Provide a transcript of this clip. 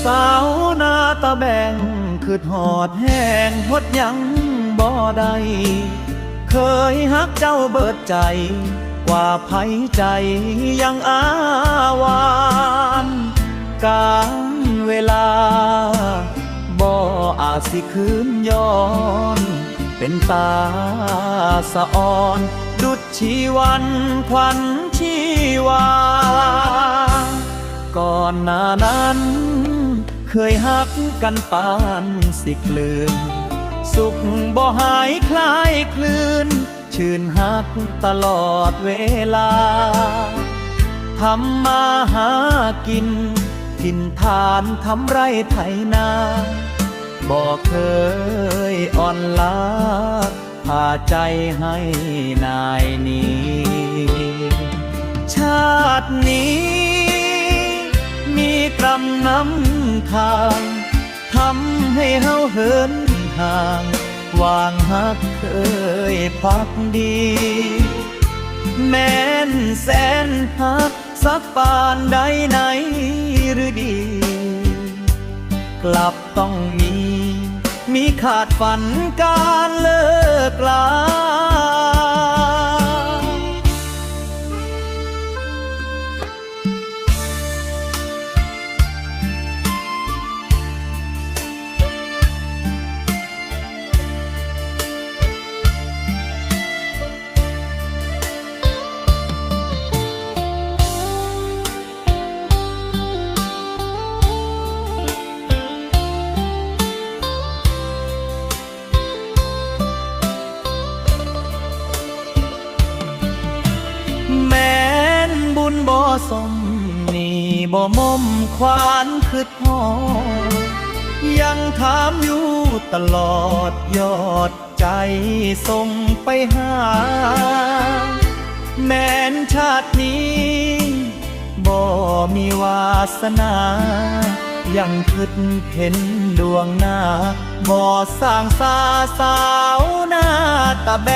สาวหน้าตาแบ่งคือหอดแห้งหดยังบ่ได้เคยฮักเจ้าเบิดใจกว่าไผใจยังอาวานการเวลาบ่อาจสิคืนย้อนเป็นตาสะอ่อนดุจชีวันขวัญชีวาก่อนหน้านั้นเคยฮักกันปานสิกลืนสุขบ่หายคลายคลื่นชื่นฮักตลอดเวลาทำมาหากินถิ่นฐานทำไรไถนาบ่เคยอ่อนล้าพาใจให้นายนี้ชาตินี้มีกรรมนำทางทำให้เฮาเหินห่างวางฮักเคยพักดีแม้นแสนฮักสักปานใดไหนหรือดีกลับต้องมีขาดฝันการเลิกลาบ่สมนี่บ่มมควานคืดหอยังถามอยู่ตลอดยอดใจส่งไปหาแม้นชาตินี้บ่มีวาสนายังคิดเห็นดวงหน้าบ่สร้างสาวหน้าตาแบ